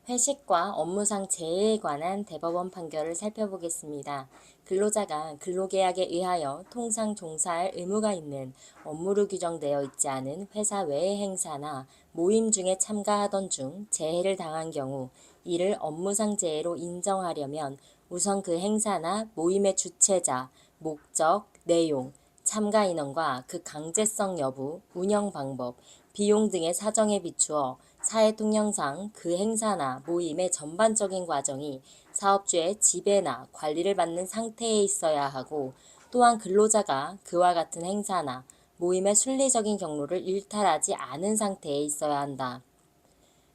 회식과 업무상 재해에 관한 대법원 판결을 살펴보겠습니다. 근로자가 근로계약에 의하여 통상 종사할 의무가 있는 업무로 규정되어 있지 않은 회사 외의 행사나 모임 중에 참가하던 중 재해를 당한 경우 이를 업무상 재해로 인정하려면 우선 그 행사나 모임의 주최자, 목적, 내용, 참가 인원과 그 강제성 여부, 운영 방법, 비용 등의 사정에 비추어 사회 통념상 그 행사나 모임의 전반적인 과정이 사업주의 지배나 관리를 받는 상태에 있어야 하고, 또한 근로자가 그와 같은 행사나 모임의 순리적인 경로를 일탈하지 않은 상태에 있어야 한다.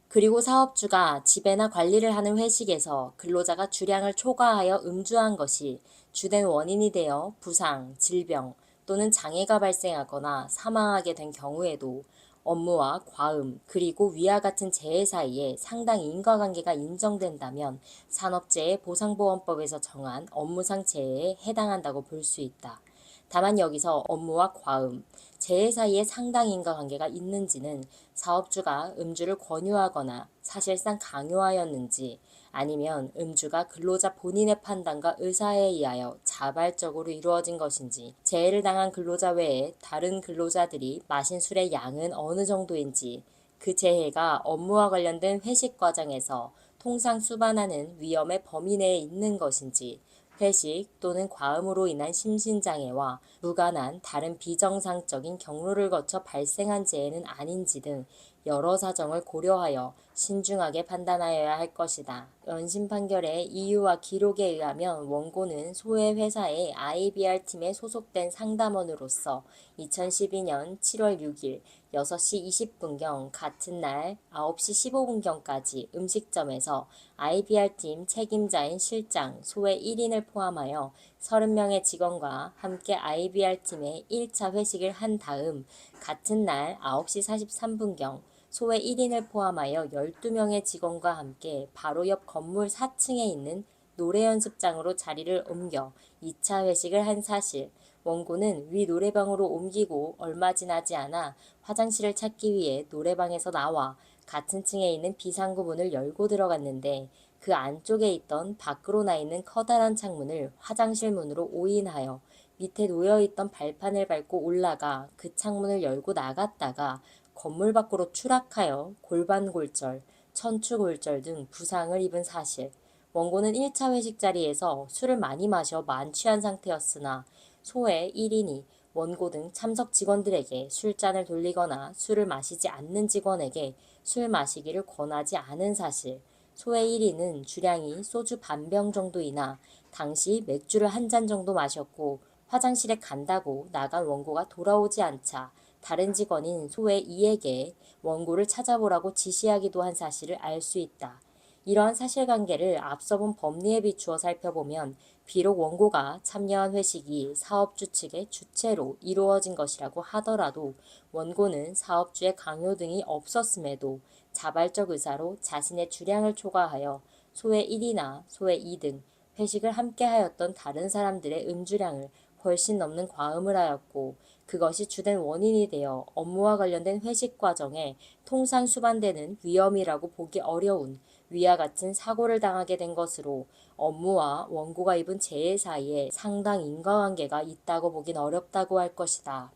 그리고 사업주가 지배나 관리를 하는 회식에서 근로자가 주량을 초과하여 음주한 것이 주된 원인이 되어 부상, 질병 또는 장애가 발생하거나 사망하게 된 경우에도 업무와 과음 그리고 위와 같은 재해 사이에 상당 인과관계가 인정된다면 산업재해 보상보험법에서 정한 업무상 재해에 해당한다고 볼 수 있다. 다만 여기서 업무와 과음, 재해 사이에 상당 인과관계가 있는지는 사업주가 음주를 권유하거나 사실상 강요하였는지, 아니면 음주가 근로자 본인의 판단과 의사에 의하여 자발적으로 이루어진 것인지, 재해를 당한 근로자 외에 다른 근로자들이 마신 술의 양은 어느 정도인지, 그 재해가 업무와 관련된 회식 과정에서 통상 수반하는 위험의 범위 내에 있는 것인지, 회식 또는 과음으로 인한 심신장애와 무관한 다른 비정상적인 경로를 거쳐 발생한 재해는 아닌지 등 여러 사정을 고려하여 신중하게 판단하여야 할 것이다. 원심 판결의 이유와 기록에 의하면 원고는 소해 회사의 IBR팀에 소속된 상담원으로서 2012년 7월 6일 6시 20분경 같은 날 9시 15분경까지 음식점에서 IBR팀 책임자인 실장, 소해 1인을 포함하여 30명의 직원과 함께 IBR팀의 1차 회식을 한 다음 같은 날 9시 43분경 소해 1인을 포함하여 12명의 직원과 함께 바로 옆 건물 4층에 있는 노래 연습장으로 자리를 옮겨 2차 회식을 한 사실, 원고는 위 노래방으로 옮기고 얼마 지나지 않아 화장실을 찾기 위해 노래방에서 나와 같은 층에 있는 비상구 문을 열고 들어갔는데 그 안쪽에 있던 밖으로 나 있는 커다란 창문을 화장실 문으로 오인하여 밑에 놓여있던 발판을 밟고 올라가 그 창문을 열고 나갔다가 건물 밖으로 추락하여 골반골절, 천추골절 등 부상을 입은 사실. 원고는 1차 회식 자리에서 술을 많이 마셔 만취한 상태였으나 소해 1인이 원고 등 참석 직원들에게 술잔을 돌리거나 술을 마시지 않는 직원에게 술 마시기를 권하지 않은 사실, 소해 1인은 주량이 소주 반병 정도이나 당시 맥주를 한 잔 정도 마셨고 화장실에 간다고 나간 원고가 돌아오지 않자 다른 직원인 소해 2에게 원고를 찾아보라고 지시하기도 한 사실을 알 수 있다. 이러한 사실관계를 앞서 본 법리에 비추어 살펴보면 비록 원고가 참여한 회식이 사업주 측의 주최로 이루어진 것이라고 하더라도 원고는 사업주의 강요 등이 없었음에도 자발적 의사로 자신의 주량을 초과하여 소해 1이나 소해 2 등 회식을 함께 하였던 다른 사람들의 음주량을 훨씬 넘는 과음을 하였고, 그것이 주된 원인이 되어 업무와 관련된 회식 과정에 통상 수반되는 위험이라고 보기 어려운 위와 같은 사고를 당하게 된 것으로 업무와 원고가 입은 재해 사이에 상당 인과관계가 있다고 보긴 어렵다고 할 것이다.